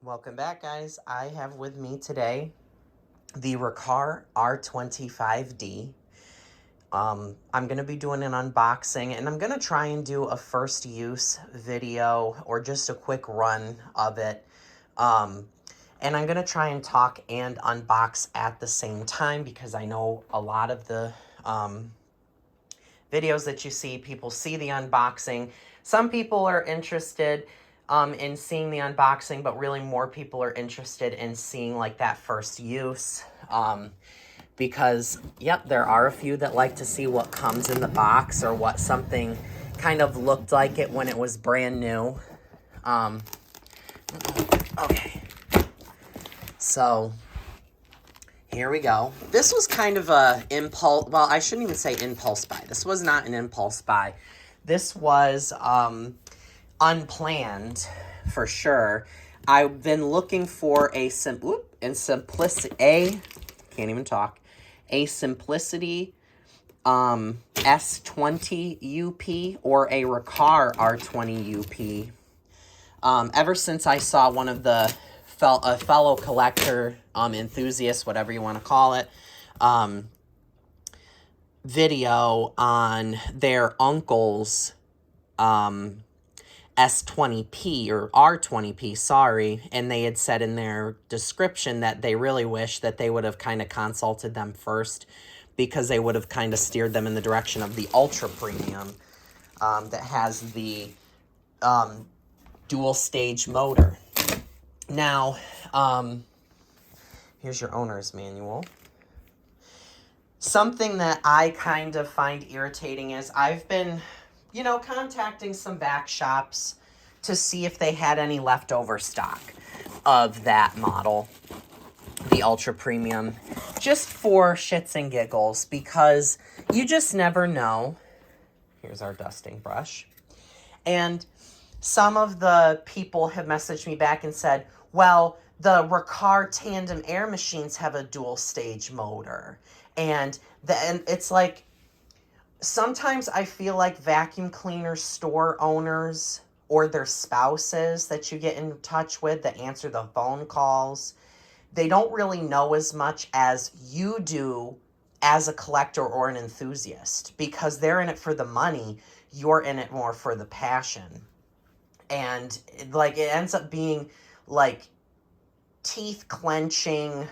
Welcome back, guys. I have with me today the Riccar R25D. I'm going to be doing an unboxing, and I'm going to try and do a first use video or just a quick run of it. And I'm going to try and talk and unbox at the same time because I know a lot of the videos that you see, people see the unboxing. Some people are interested in seeing the unboxing, but really more people are interested in seeing like that first use. Because, yep, there are a few that like to see what comes in the box or what something kind of looked like it when it was brand new. Okay. So, here we go. This was kind of a impulse, well, I shouldn't even say impulse buy. This was not an impulse buy. This was unplanned, for sure. I've been looking for a simplicity S20 UP or a Riccar R20 UP. Ever since I saw one of the fellow collector enthusiast, whatever you want to call it, video on their uncle's S20P or R20P, sorry, and they had said in their description that they really wish that they would have kind of consulted them first because they would have kind of steered them in the direction of the ultra premium that has the dual stage motor. Now, here's your owner's manual. Something that I kind of find irritating is I've been, contacting some back shops to see if they had any leftover stock of that model, the Ultra Premium, just for shits and giggles, because you just never know. Here's our dusting brush. And some of the people have messaged me back and said, well, the Riccar tandem air machines have a dual stage motor. And it's like, sometimes I feel like vacuum cleaner store owners or their spouses that you get in touch with that answer the phone calls, they don't really know as much as you do as a collector or an enthusiast, because they're in it for the money, you're in it more for the passion. And it ends up being like teeth clenching,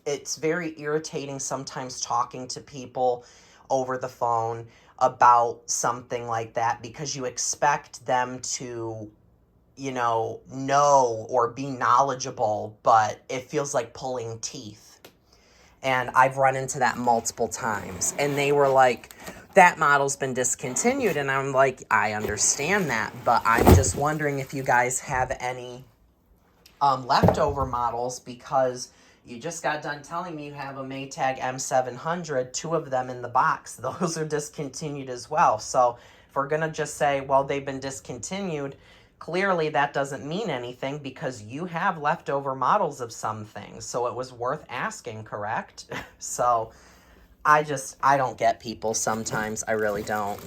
it's very irritating sometimes talking to people over the phone about something like that, because you expect them to, know or be knowledgeable, but it feels like pulling teeth. And I've run into that multiple times. And they were like, that model's been discontinued. And I'm like, I understand that, but I'm just wondering if you guys have any leftover models, because you just got done telling me you have a Maytag M700, 2 of them in the box. Those are discontinued as well. So if we're going to just say, well, they've been discontinued, clearly that doesn't mean anything, because you have leftover models of some things. So it was worth asking, correct? So I don't get people sometimes. I really don't.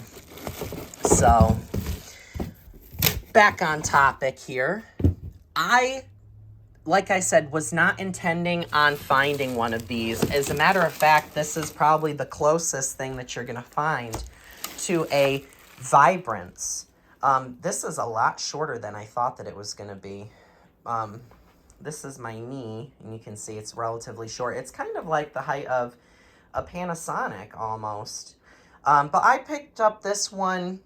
So back on topic here. Like I said, was not intending on finding one of these. As a matter of fact, this is probably the closest thing that you're going to find to a Vibrance. This is a lot shorter than I thought that it was going to be. This is my knee, and you can see it's relatively short. It's kind of like the height of a Panasonic almost. But I picked up this one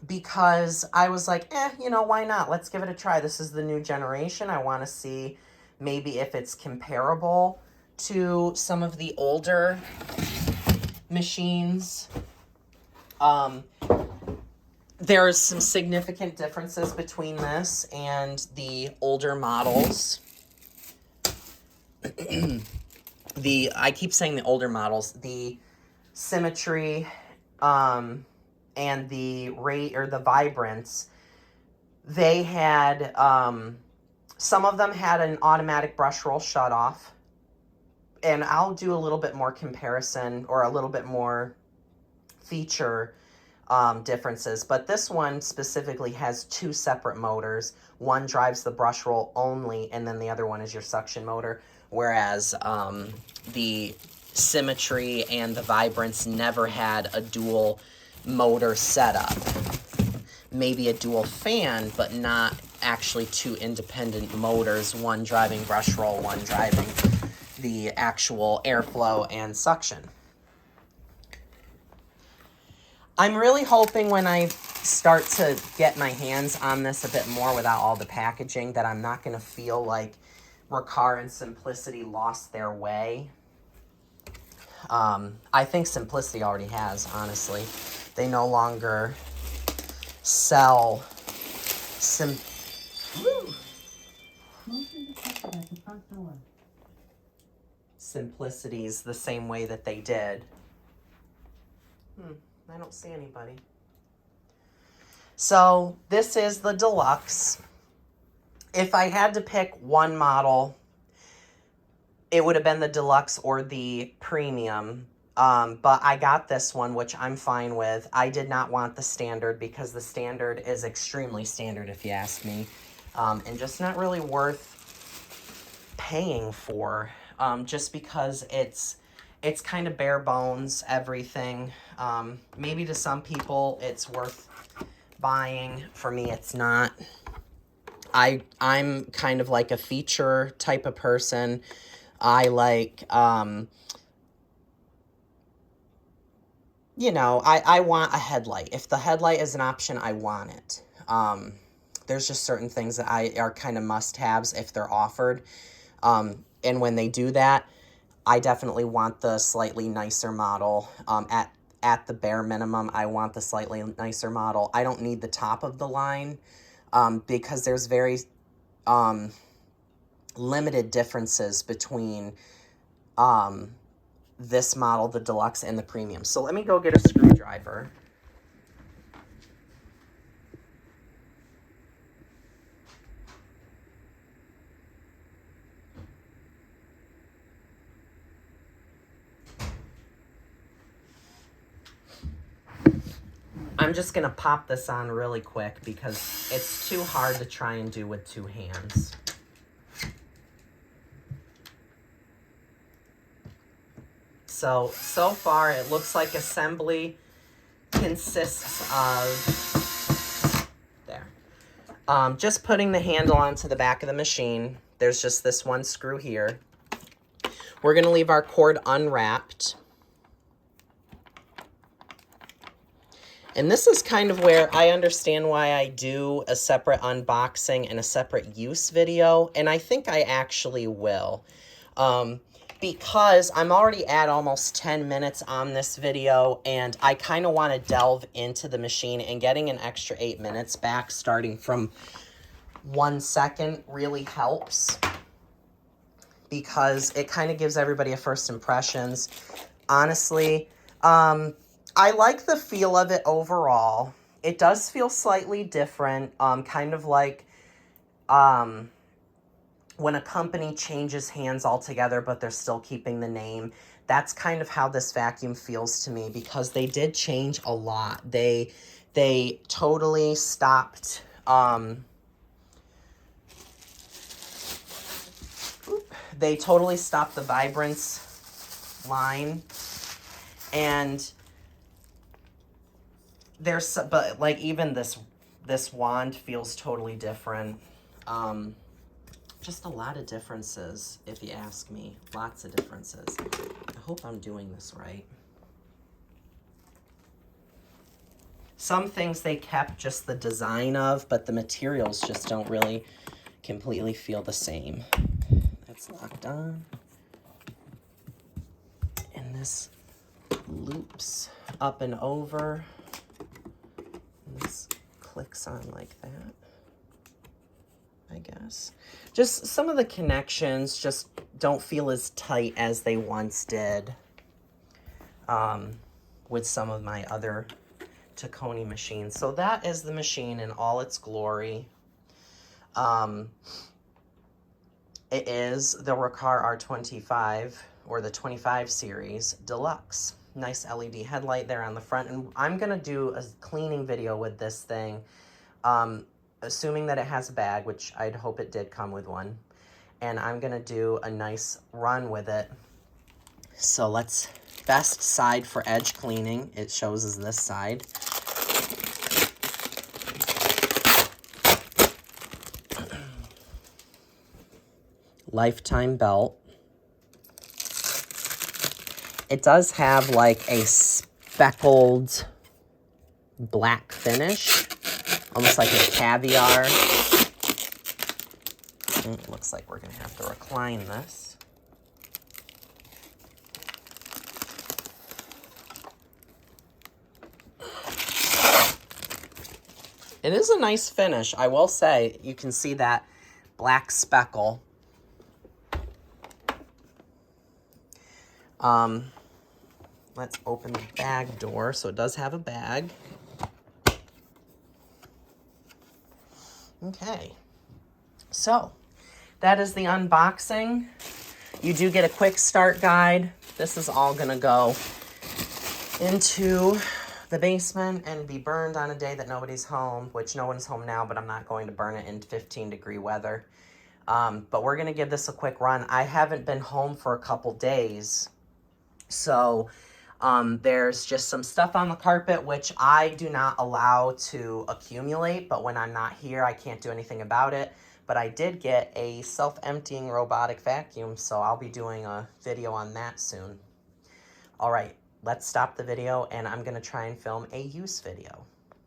because I was like, why not? Let's give it a try. This is the new generation. I want to see maybe if it's comparable to some of the older machines. There's some significant differences between this and the older models. I keep saying the older models, the Symmetry, and the Vibrance, they had, some of them had an automatic brush roll shut off. And I'll do a little bit more comparison or a little bit more feature differences, but this one specifically has two separate motors. One drives the brush roll only, and then the other one is your suction motor, whereas the Symmetry and the Vibrance never had a dual motor setup. Maybe a dual fan, but not actually two independent motors, one driving brush roll, one driving the actual airflow and suction. I'm really hoping when I start to get my hands on this a bit more without all the packaging that I'm not going to feel like Riccar and Simplicity lost their way. I think Simplicity already has, honestly. They no longer sell Simplicities the same way that they did. I don't see anybody. So this is the Deluxe. If I had to pick one model, it would have been the Deluxe or the Premium. But I got this one, which I'm fine with. I did not want the Standard because the Standard is extremely standard, if you ask me. And just not really worth paying for. Just because it's kind of bare bones, everything. Maybe to some people it's worth buying. For me, it's not. I'm kind of like a feature type of person. I like, you know, I want a headlight. If the headlight is an option, I want it. There's just certain things that are kind of must-haves if they're offered. And when they do that, I definitely want the slightly nicer model. At the bare minimum, I want the slightly nicer model. I don't need the top of the line because there's very limited differences between this model, the Deluxe, and the Premium. So let me go get a screwdriver. I'm just going to pop this on really quick because it's too hard to try and do with two hands. So far it looks like assembly consists of, just putting the handle onto the back of the machine. There's just this one screw here. We're going to leave our cord unwrapped. And this is kind of where I understand why I do a separate unboxing and a separate use video. And I think I actually will. Because I'm already at almost 10 minutes on this video. And I kind of want to delve into the machine. And getting an extra 8 minutes back starting from 1 second really helps. Because it kind of gives everybody a first impressions. Honestly, I like the feel of it overall. It does feel slightly different, kind of like when a company changes hands altogether, but they're still keeping the name. That's kind of how this vacuum feels to me because they did change a lot. They totally stopped. They totally stopped the Vibrance line, and but like even this wand feels totally different. Just a lot of differences, if you ask me. Lots of differences. I hope I'm doing this right. Some things they kept just the design of, but the materials just don't really completely feel the same. That's locked on. And this loops up and over. And this clicks on like that, I guess. Just some of the connections just don't feel as tight as they once did with some of my other Taconi machines. So that is the machine in all its glory. It is the Riccar R25 or the 25 series Deluxe. Nice LED headlight there on the front. And I'm going to do a cleaning video with this thing, assuming that it has a bag, which I'd hope it did come with one. And I'm going to do a nice run with it. So let's, best side for edge cleaning, it shows as this side. Lifetime belt. It does have like a speckled black finish, almost like a caviar. It looks like we're going to have to recline this. It is a nice finish, I will say. You can see that black speckle. Let's open the bag door. So it does have a bag. Okay. So that is the unboxing. You do get a quick start guide. This is all going to go into the basement and be burned on a day that nobody's home, which no one's home now, but I'm not going to burn it in 15-degree weather. But we're going to give this a quick run. I haven't been home for a couple days, so there's just some stuff on the carpet, which I do not allow to accumulate, but when I'm not here, I can't do anything about it. But I did get a self-emptying robotic vacuum, so I'll be doing a video on that soon. All right, let's stop the video, and I'm going to try and film a use video.